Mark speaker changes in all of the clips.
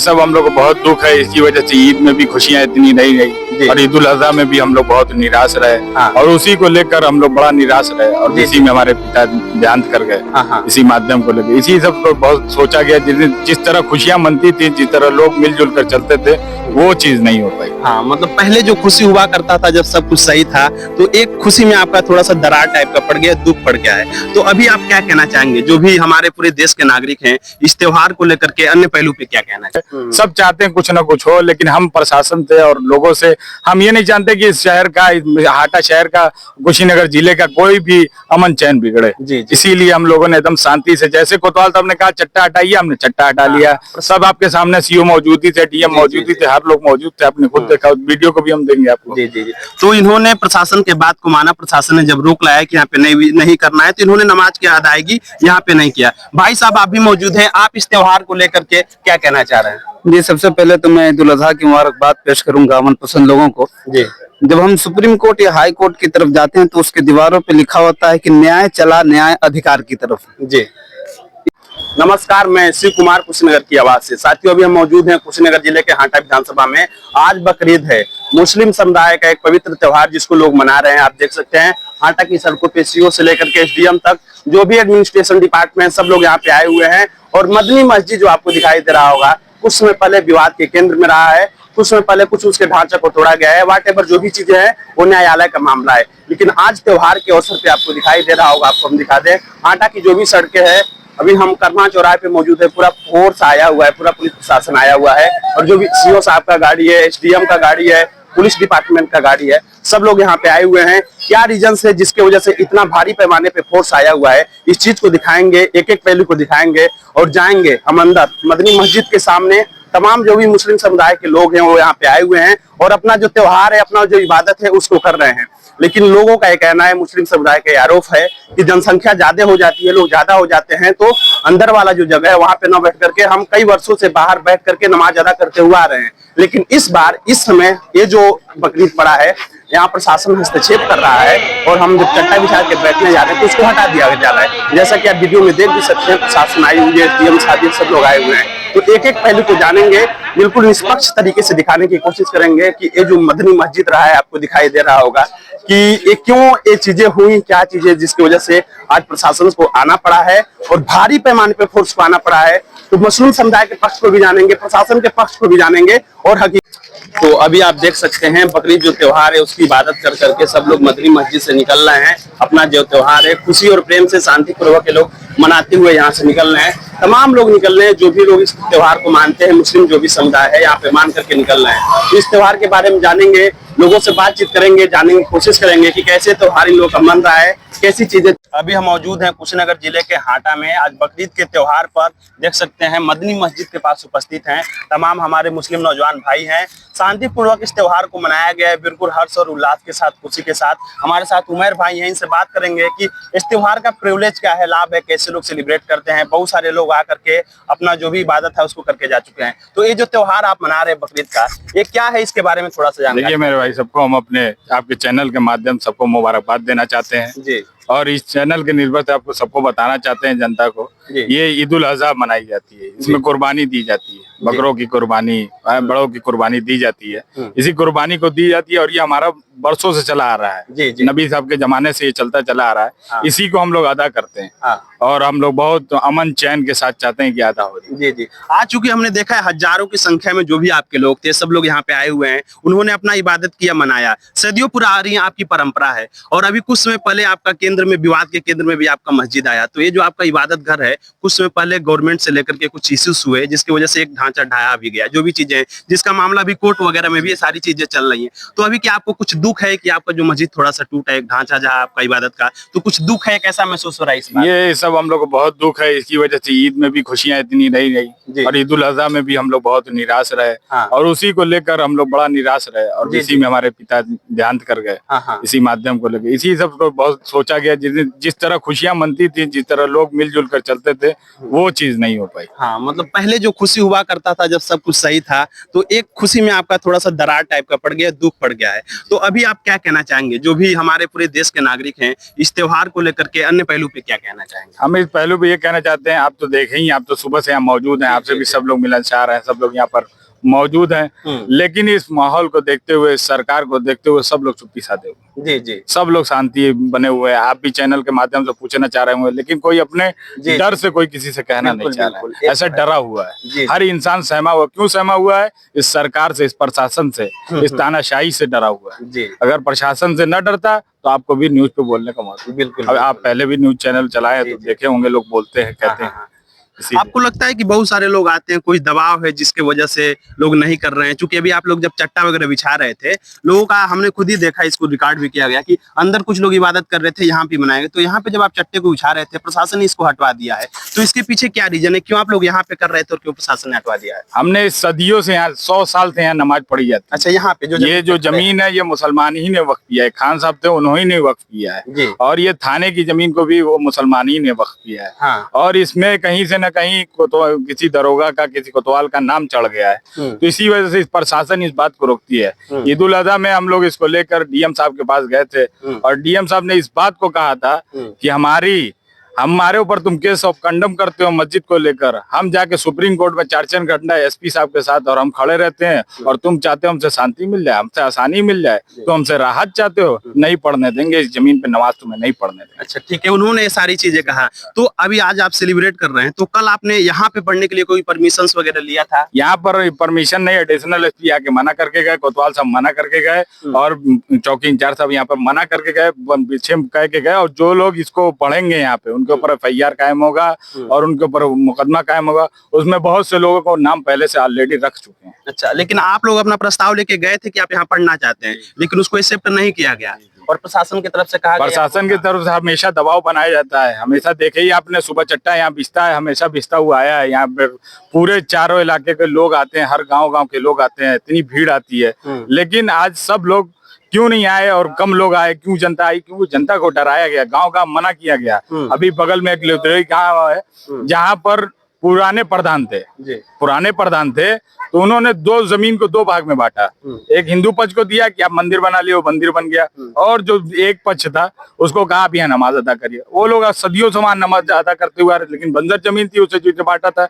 Speaker 1: सब हम लोग को बहुत दुख है। इसकी वजह से ईद में भी खुशियां इतनी नहीं रही और ईद उल अजहा में भी हम लोग बहुत निराश रहे।
Speaker 2: हाँ।
Speaker 1: और उसी को लेकर हम लोग बड़ा निराश रहे और
Speaker 2: जी।
Speaker 1: इसी में हमारे पिता देहांत कर गए।
Speaker 2: हाँ।
Speaker 1: इसी माध्यम को लेकर इसी सब को बहुत सोचा गया। जिस तरह खुशियां मनती थी, जिस तरह लोग मिलजुल कर चलते थे, वो चीज नहीं हो पाई।
Speaker 2: हाँ, मतलब पहले जो खुशी हुआ करता था जब सब कुछ सही था, तो एक खुशी में आपका थोड़ा सा दरार टाइप का पड़ गया, दुख पड़ गया है। तो अभी आप क्या कहना चाहेंगे, जो भी हमारे पूरे देश के नागरिक हैं, इस त्योहार को लेकर के अन्य पहलू पे क्या कहना चाहेंगे?
Speaker 1: सब चाहते हैं कुछ ना कुछ हो, लेकिन हम प्रशासन से और लोगों से हम ये नहीं जानते कि इस शहर का, हाटा शहर का, कुशीनगर जिले का कोई भी अमन चैन बिगड़े।
Speaker 2: जी।
Speaker 1: इसीलिए हम लोगों ने एकदम शांति से, जैसे कोतवाल साहब ने कहा चट्टा हटाइए, हमने चट्टा हटा लिया। सब आपके सामने सीओ मौजूदी थे, डीएम मौजूदी थे, हर लोग मौजूद थे। आपने खुद देखा, वीडियो को भी हम देंगे आपको।
Speaker 2: जी। तो इन्होंने प्रशासन के बात को माना। प्रशासन ने जब रोक लाया कि यहाँ पे नहीं करना है, तो इन्होंने नमाज की अदायगी यहाँ पे नहीं किया। भाई साहब आप भी मौजूद हैं, आप इस त्योहार को लेकर के क्या कहना चाह रहे हैं?
Speaker 3: जी, सबसे पहले तो मैं ईद उल अजहा की मुबारकबाद पेश करूंगा अमन पसंद लोगों को।
Speaker 2: जी।
Speaker 3: जब हम सुप्रीम कोर्ट या हाई कोर्ट की तरफ जाते हैं तो उसके दीवारों पे लिखा होता है कि न्याय चला न्याय अधिकार की तरफ।
Speaker 2: जी। नमस्कार, मैं शिव कुमार कुशीनगर की आवाज से। साथियों, अभी हम मौजूद हैं कुशीनगर जिले के हाटा विधानसभा में। आज बकरीद है, मुस्लिम समुदाय का एक पवित्र त्योहार जिसको लोग मना रहे हैं। आप देख सकते हैं हाटा की सड़कों पे सीओ से लेकर के एसडीएम तक, जो भी एडमिनिस्ट्रेशन डिपार्टमेंट, सब लोग यहाँ पे आए हुए हैं। और मदनी मस्जिद जो आपको दिखाई दे रहा होगा, कुछ समय पहले विवाद के केंद्र में रहा है, कुछ समय पहले कुछ उसके ढांचे को तोड़ा गया है। वाटेवर जो भी चीजें हैं वो न्यायालय का मामला है। लेकिन आज त्योहार के अवसर पे आपको दिखाई दे रहा होगा, आपको हम दिखा दें, हाटा की जो भी सड़कें हैं, अभी हम कर्मा चौराहे पे मौजूद है, पूरा फोर्स आया हुआ है, पूरा पुलिस प्रशासन आया हुआ है। और जो भी सीओ साहब का गाड़ी है, एसडीएम का गाड़ी है, पुलिस डिपार्टमेंट का गाड़ी है, सब लोग यहाँ पे आए हुए हैं। क्या रीजन है जिसके वजह से इतना भारी पैमाने पे फोर्स आया हुआ है, इस चीज को दिखाएंगे, एक एक पहलू को दिखाएंगे और जाएंगे हम अंदर मदनी मस्जिद के सामने। तमाम जो भी मुस्लिम समुदाय के लोग हैं वो यहाँ पे आए हुए हैं और अपना जो त्योहार है, अपना जो इबादत है उसको कर रहे हैं। लेकिन लोगों का ये कहना है, मुस्लिम समुदाय का आरोप है कि जनसंख्या ज्यादा हो जाती है, लोग ज्यादा हो जाते हैं, तो अंदर वाला जो जगह है वहां पे न बैठ करके हम कई वर्षों से बाहर बैठ करके नमाज अदा करते हुए आ रहे हैं। लेकिन इस बार, इस समय ये जो बकरीद पड़ा है, यहाँ प्रशासन हस्तक्षेप कर रहा है और हम जब चट्टा बिछा के बैठने जा रहे हैं तो उसको हटा दिया जा रहा है। जैसा कि आप वीडियो में देख भी सकते हैं, प्रशासन आई हुई है, डीएम साहब सब लोग आए हुए हैं। तो एक एक पहलू को जानेंगे, बिल्कुल निष्पक्ष तरीके से दिखाने की कोशिश करेंगे कि ये जो मदनी मस्जिद रहा है, आपको दिखाई दे रहा होगा कि ये क्यों ये चीजें हुई, क्या चीजें जिसकी वजह से आज प्रशासन को आना पड़ा है और भारी पैमाने पे फोर्स को आना पड़ा है। तो मुस्लिम समुदाय के पक्ष को भी जानेंगे, प्रशासन के पक्ष को भी जानेंगे और तो अभी आप देख सकते हैं बकरीद जो त्योहार है उसकी इबादत कर करके सब लोग मदनी मस्जिद से निकल रहे हैं। अपना जो त्योहार है खुशी और प्रेम से, शांति पूर्वक के लोग मनाते हुए यहाँ से निकल रहे हैं। तमाम लोग निकल रहे हैं, जो भी लोग इस त्योहार को मानते हैं, मुस्लिम जो भी समुदाय है यहाँ पे मान करके निकल रहे हैं। तो इस त्योहार के बारे में जानेंगे, लोगों से बातचीत करेंगे, जानने की कोशिश करेंगे कि कैसे त्योहार इन लोगों का मन रहा है, कैसी चीजें। अभी हम मौजूद हैं कुशीनगर जिले के हाटा में। आज बकरीद के त्योहार पर देख सकते हैं मदनी मस्जिद के पास उपस्थित हैं तमाम हमारे मुस्लिम नौजवान भाई हैं। शांतिपूर्वक इस त्योहार को मनाया गया है, बिल्कुल हर्ष और उल्लास के साथ, खुशी के साथ। हमारे साथ उमर भाई हैं, इनसे बात करेंगे कि इस त्योहार का प्रिविलेज क्या है, लाभ है, कैसे लोग सेलिब्रेट करते हैं। बहुत सारे लोग आकर के अपना जो भी इबादत है उसको करके जा चुके हैं। तो ये जो त्योहार आप मना रहे हैं बकरीद का, ये क्या है, इसके बारे में थोड़ा सा जानकारी।
Speaker 1: देखिए मेरे भाई, सबको हम अपने आपके चैनल के माध्यम सबको मुबारकबाद देना चाहते हैं
Speaker 2: जी।
Speaker 1: और इस चैनल के निर्भर से आपको सबको बताना चाहते हैं, जनता को, ये ईद उल अजहा मनाई जाती है। इसमें कुर्बानी दी जाती है, बकरों की कुर्बानी, बड़ों की कुर्बानी दी जाती है। इसी कुर्बानी को दी जाती है और ये हमारा बरसों से चला आ रहा है।
Speaker 2: जी।
Speaker 1: नबी साहब के जमाने से ये चलता चला आ रहा है।
Speaker 2: हाँ।
Speaker 1: इसी को हम लोग अदा करते हैं।
Speaker 2: हाँ।
Speaker 1: और हम लोग बहुत अमन चैन के साथ चाहते हैं कि अदा हो जाए।
Speaker 2: जी। आज चूंकि हमने देखा है हजारों की संख्या में जो भी आपके लोग थे, सब लोग यहाँ पे आए हुए हैं, उन्होंने अपना इबादत किया, मनाया। सदियों पुरानी आपकी परंपरा है और अभी कुछ समय पहले आपका केंद्र में, विवाद के केंद्र में भी आपका मस्जिद आया। तो ये जो आपका इबादत घर है, कुछ समय पहले गवर्नमेंट से लेकर के कुछ इश्यूज हुए जिसकी वजह से एक ढांचा ढाया भी गया, जो भी चीजें हैं, जिसका मामला भी कोर्ट वगैरह में भी ये सारी चीजें चल रही हैं। तो अभी क्या आपको कुछ दुख है कि आपका जो मस्जिद थोड़ा सा टूटा, एक ढांचा जहाँ आपका इबादत का, तो कुछ दुख है, कैसा महसूस हो रहा है इस बार?
Speaker 1: ये सब हम लोग को बहुत दुख है। इसकी वजह से ईद में भी खुशियां इतनी नहीं रही और ईद उल अजहा में भी हम लोग बहुत निराश रहे।
Speaker 2: हाँ।
Speaker 1: और उसी को लेकर हम लोग बड़ा निराश रहे और इसी में हमारे पिता देहांत कर गए।
Speaker 2: हाँ।
Speaker 1: इसी माध्यम को लेकर इसी सब को बहुत सोचा गया। जिस तरह खुशियां मनती थी, जिस तरह लोग मिलजुल कर चलते थे, वो चीज नहीं हो पाई।
Speaker 2: हाँ, मतलब पहले जो खुशी हुआ करता था जब सब कुछ सही था, तो एक खुशी में आपका थोड़ा सा दरार टाइप का पड़ गया, दुख पड़ गया है। तो अभी आप क्या कहना चाहेंगे, जो भी हमारे पूरे देश के नागरिक हैं, इस त्योहार को लेकर के अन्य पहलू पे क्या कहना चाहेंगे?
Speaker 1: हम इस पहलू पे ये कहना चाहते हैं, आप तो देखें ही, आप तो सुबह से यहाँ मौजूद हैं, आपसे भी सब लोग मिलनसार हैं, सब लोग यहाँ पर मौजूद हैं, लेकिन इस माहौल को देखते हुए, इस सरकार को देखते हुए सब लोग चुप्पी साधे हुए,
Speaker 2: जी जी
Speaker 1: सब लोग शांति बने हुए हैं। आप भी चैनल के माध्यम से पूछना चाह रहे होंगे, लेकिन कोई अपने
Speaker 2: जी,
Speaker 1: डर से कोई किसी से कहना नहीं
Speaker 2: बिल्कुल,
Speaker 1: चाह रहा
Speaker 2: बिल्कुल।
Speaker 1: है,
Speaker 2: एक
Speaker 1: ऐसे डरा हुआ
Speaker 2: जी,
Speaker 1: है। हर इंसान सहमा हुआ, क्यों सहमा हुआ है? इस सरकार से, इस प्रशासन से, इस तानाशाही से डरा हुआ है।
Speaker 2: जी
Speaker 1: अगर प्रशासन से न डरता तो आपको भी न्यूज पे बोलने का मौका।
Speaker 2: बिल्कुल
Speaker 1: अब आप पहले भी न्यूज चैनल चलाए तो देखे होंगे, लोग बोलते हैं, कहते हैं। इसीलिए
Speaker 2: आपको लगता है कि बहुत सारे लोग आते हैं, कोई दबाव है जिसके वजह से लोग नहीं कर रहे हैं? क्योंकि अभी आप लोग जब चट्टा वगैरह बिछा रहे थे, लोगों का हमने खुद ही देखा, इसको रिकॉर्ड भी किया गया कि अंदर कुछ लोग इबादत कर रहे थे, यहाँ पे मनाएंगे, तो यहाँ पे जब आप चट्टे को बिछा रहे थे, प्रशासन ने इसको हटवा दिया है, तो इसके पीछे क्या रीजन है? क्यों आप लोग यहाँ पे कर रहे थे और क्यों प्रशासन ने हटवा दिया है?
Speaker 1: हमने सदियों से यहाँ 100 साल से यहाँ नमाज पढ़ी जाती है।
Speaker 2: अच्छा, यहाँ पे
Speaker 1: ये जो जमीन है ये मुसलमान ही ने वक्फ किया है, खान साहब थे उन्होंने ने वक्फ किया
Speaker 2: जी।
Speaker 1: है, और ये थाने की जमीन को भी वो मुसलमान ही ने वक्फ किया है।
Speaker 2: हाँ।
Speaker 1: और इसमें कहीं से न कहीं किसी दरोगा का, किसी कोतवाल का नाम चढ़ गया है, तो इसी वजह से इस प्रशासन इस बात को रोकती है। ईद उल अजहा में हम लोग इसको लेकर डीएम साहब के पास गए थे, और डीएम साहब ने इस बात को कहा था कि हमारे ऊपर तुम केस ऑफ कंडम करते हो मस्जिद को लेकर, हम जाके सुप्रीम कोर्ट में 4 घंटा एसपी साहब के साथ और हम खड़े रहते हैं, और तुम चाहते हो हमसे शांति मिल जाए, हमसे आसानी मिल जाए, तो हमसे राहत चाहते हो, नहीं पढ़ने देंगे, इस जमीन पे नमाज तुम्हें नहीं पढ़ने देंगे।
Speaker 2: अच्छा ठीक है, उन्होंने ये सारी चीजें कहा। तो अभी आज आप सेलिब्रेट कर रहे हैं, तो कल आपने यहाँ पे पढ़ने के लिए कोई परमिशन वगैरह लिया था?
Speaker 1: यहाँ पर परमिशन नहीं, एडिशनल एसपी आके मना करके गए, कोतवाल साहब मना करके गए, और चौकी इंचार्ज साहब यहाँ पर मना करके गए, पीछे कह के गए, और जो लोग इसको पढ़ेंगे यहाँ पे उनके ऊपर FIR कायम होगा और उनके ऊपर मुकदमा कायम होगा। उसमें बहुत से लोगों को नाम पहले से ऑलरेडी रख चुके हैं।
Speaker 2: अच्छा, लेकिन आप लोग अपना प्रस्ताव लेके गए थे कि आप यहाँ पढ़ना चाहते हैं, लेकिन उसको एक्सेप्ट नहीं किया गया, और प्रशासन की तरफ से कहा गया,
Speaker 1: प्रशासन की तरफ से हमेशा दबाव बनाया जाता है। हमेशा देखे ही आपने, सुबह चट्टा यहाँ बिछता है, हमेशा बिछता हुआ आया है। यहाँ पे पूरे चारों इलाके के लोग आते हैं, हर गांव के लोग आते हैं, इतनी भीड़ आती है, लेकिन आज सब लोग क्यों नहीं आए और कम लोग आए? क्यों जनता आई? क्यों जनता को डराया गया, गांव का मना किया गया। अभी बगल में एक लुथेरी गांव है जहां पर पुराने प्रधान थे, तो उन्होंने 2 जमीन को 2 भाग में बांटा। एक हिंदू पक्ष को दिया कि आप मंदिर बना लियो, मंदिर बन गया, और जो एक पक्ष था उसको कहा आप यहाँ नमाज अदा करिए। वो लोग सदियों समान नमाज अदा करते हुए, लेकिन बंजर जमीन थी, उसे जो बांटा था,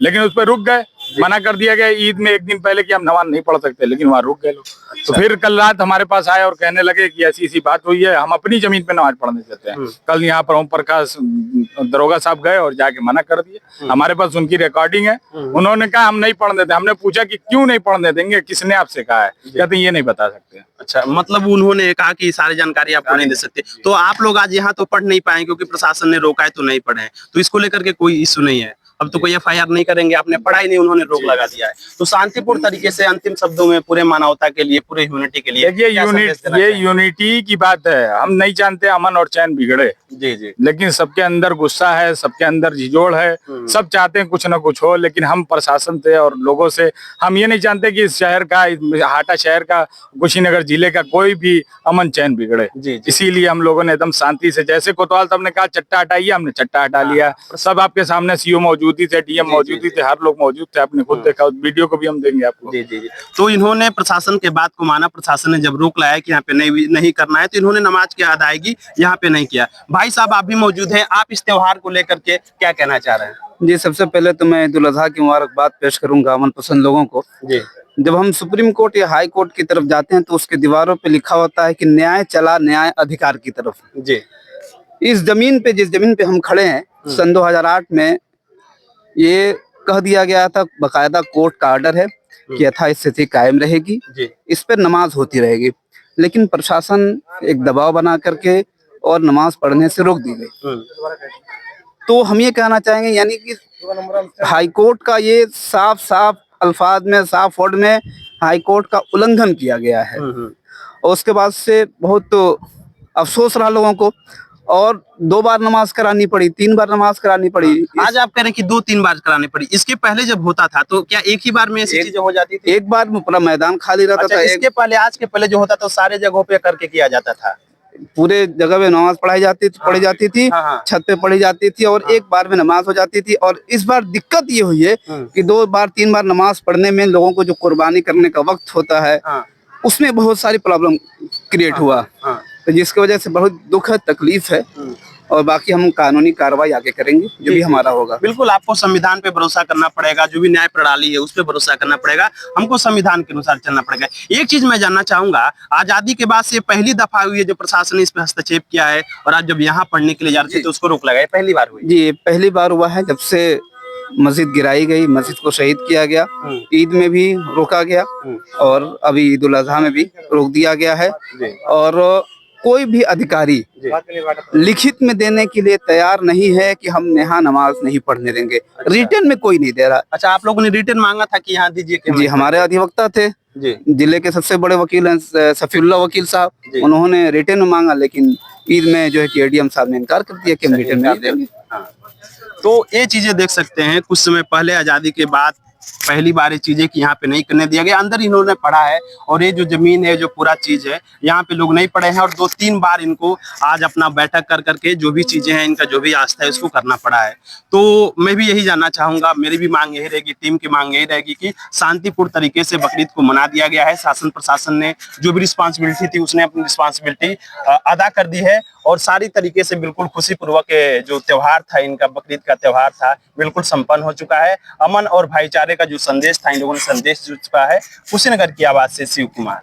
Speaker 1: लेकिन उस पर रुक गए, मना कर दिया गया ईद में 1 दिन पहले कि हम नमाज नहीं पढ़ सकते, लेकिन वहाँ रुक गए लोग। तो फिर कल रात हमारे पास आए और कहने लगे कि ऐसी बात हुई है, हम अपनी जमीन पे नमाज पढ़ने चाहते हैं। कल यहाँ पर ओम प्रकाश दरोगा साहब गए और जाके मना कर दिए। हमारे पास उनकी रिकॉर्डिंग है, उन्होंने कहा हम नहीं पढ़ने देते। हमने पूछा कि क्यों नहीं पढ़ने देंगे, किसने आपसे कहा है? कहते ये नहीं बता सकते।
Speaker 2: अच्छा, मतलब उन्होंने कहा कि सारी जानकारी आपको नहीं दे सकते। तो आप लोग आज यहाँ तो पढ़ नहीं पाए क्योंकि प्रशासन ने रोका है, तो नहीं पढ़े, तो इसको लेकर के कोई इश्यू नहीं है। अब तो कोई FIR नहीं करेंगे, आपने पढ़ाई नहीं, उन्होंने रोक लगा दिया है। तो शांतिपूर्ण तरीके से अंतिम शब्दों में पूरे मानवता के लिए, पूरे ह्यूनिटी के लिए,
Speaker 1: ये यूनिटी की बात है। हम नहीं जानते अमन और चैन बिगड़े,
Speaker 2: जी जी,
Speaker 1: लेकिन सबके अंदर गुस्सा है, सबके अंदर झिझोड़ है, सब चाहते हैं कुछ ना कुछ हो। लेकिन हम प्रशासन से और लोगों से हम ये नहीं जानते कि इस शहर का, हाटा शहर का, कुशीनगर जिले का कोई भी अमन चैन बिगड़े। इसीलिए हम लोगों ने एकदम शांति से, जैसे कोतवाल साहब ने कहा चट्टा हटाइए, हमने चट्टा हटा लिया। सब आपके सामने CO मौजूदी थे, DM मौजूदी थे, हर लोग मौजूद थे, आपने खुद देखा। उस वीडियो को भी हम देंगे आपको।
Speaker 2: जी जी जी। तो इन्होंने प्रशासन के बात को माना। प्रशासन ने जब रोक लाया कि यहाँ पे नहीं करना है, तो इन्होंने नमाज की अदायगी यहाँ पे नहीं किया। भाई साहब आप भी मौजूद हैं, आप इस त्योहार को लेकर के क्या कहना चाह रहे हैं?
Speaker 3: जी, सबसे पहले तो मैं ईद उल अजहा की मुबारकबाद पेश करूंगा अमन पसंद लोगों को।
Speaker 2: जी,
Speaker 3: जब हम सुप्रीम कोर्ट या हाई कोर्ट की तरफ जाते हैं तो उसके दीवारों पे लिखा होता है कि न्याय चला न्याय अधिकार की तरफ।
Speaker 2: जी,
Speaker 3: इस जमीन पे, जिस जमीन पे हम खड़े हैं, सन 2008 में ये कह दिया गया था, बकायदा कोर्ट का ऑर्डर है कि यथास्थिति कायम रहेगी, इस पर नमाज होती रहेगी। लेकिन प्रशासन एक दबाव बना करके और नमाज पढ़ने से रोक दी गई। तो हम ये कहना चाहेंगे, यानी कि हाई कोर्ट का ये साफ साफ अल्फाज में, साफ वर्ड में हाई कोर्ट का उल्लंघन किया गया है। और उसके बाद से बहुत तो अफसोस रहा लोगों को, और 2 बार नमाज करानी पड़ी, 3 बार नमाज करानी पड़ी।
Speaker 2: आज आप कह रहे हैं कि 2-3 बार करानी पड़ी। इसके पहले जब होता था तो क्या एक ही बार में ऐसी चीजें हो जाती थी?
Speaker 3: एक बार में पूरा मैदान खाली रहता था।
Speaker 2: इसके पहले, आज के पहले जो होता था सारे जगहों पे करके किया जाता था,
Speaker 3: पूरे जगह में नमाज पढ़ी जाती थी, छत पे पढ़ी जाती थी, और एक बार में नमाज हो जाती थी। और इस बार दिक्कत ये हुई है कि 2 बार 3 बार नमाज पढ़ने में लोगों को जो कुर्बानी करने का वक्त होता है, उसमें बहुत सारी प्रॉब्लम क्रिएट हुआ,
Speaker 2: हाँ।
Speaker 3: तो जिसकी वजह से बहुत दुख है, तकलीफ है। और बाकी हम कानूनी कार्रवाई आगे करेंगे जो भी हमारा होगा।
Speaker 2: बिल्कुल, आपको संविधान पे भरोसा करना पड़ेगा, जो भी न्याय प्रणाली है उस पे भरोसा करना पड़ेगा, हमको संविधान के अनुसार चलना पड़ेगा। एक चीज मैं जानना चाहूंगा, आजादी के बाद से पहली दफा हुई है जो प्रशासन ने इस पे हस्तक्षेप किया है, और आज जब यहाँ पढ़ने के लिए जा रहे थे तो उसको रोक लगाया, पहली बार हुई?
Speaker 3: जी, पहली बार हुआ है जब से मस्जिद गिराई गई, मस्जिद को शहीद किया गया, ईद में भी रोका गया और अभी ईद उल अजहा में भी रोक दिया गया है। और कोई भी अधिकारी लिखित में देने के लिए तैयार नहीं है कि हम यहाँ नमाज नहीं पढ़ने देंगे। रिटर्न में कोई नहीं दे रहा।
Speaker 2: अच्छा, आप लोगों ने रिटर्न मांगा था कि यहाँ दीजिए?
Speaker 3: जी, हमारे अधिवक्ता थे
Speaker 2: जी,
Speaker 3: जिले के सबसे बड़े वकील हैं सफीउल्लाह वकील साहब, उन्होंने रिटर्न में मांगा, लेकिन ईद में जो है कि एडीएम साहब ने इनकार कर दिया कि हम रिटर्न नहीं देंगे।
Speaker 2: हाँ। तो ये चीजें देख सकते हैं, कुछ समय पहले आजादी के बाद पहली बार ये चीजें कि यहाँ पे नहीं करने दिया गया। अंदर इन्होंने पढ़ा है, और ये जो जमीन है, जो पूरा चीज है, यहाँ पे लोग नहीं पढ़े हैं, और 2-3 बार इनको आज अपना बैठक कर करके जो भी चीजें हैं, इनका जो भी आस्था है उसको करना पड़ा है। तो मैं भी यही जानना चाहूंगा, मेरी भी मांग यही रहेगी, टीम की मांग यही रहेगी कि शांतिपूर्ण तरीके से बकरीद को मना दिया गया है। शासन प्रशासन ने जो भी रिस्पॉन्सिबिलिटी थी उसने अपनी रिस्पॉन्सिबिलिटी अदा कर दी है, और सारी तरीके से बिल्कुल खुशी पूर्वक जो त्योहार था, इनका बकरीद का त्योहार था, बिल्कुल संपन्न हो चुका है। अमन और भाईचारे का जो संदेश था, इन लोगों ने संदेश जुड़ चुका है। कुशीनगर की आवाज से शिव कुमार।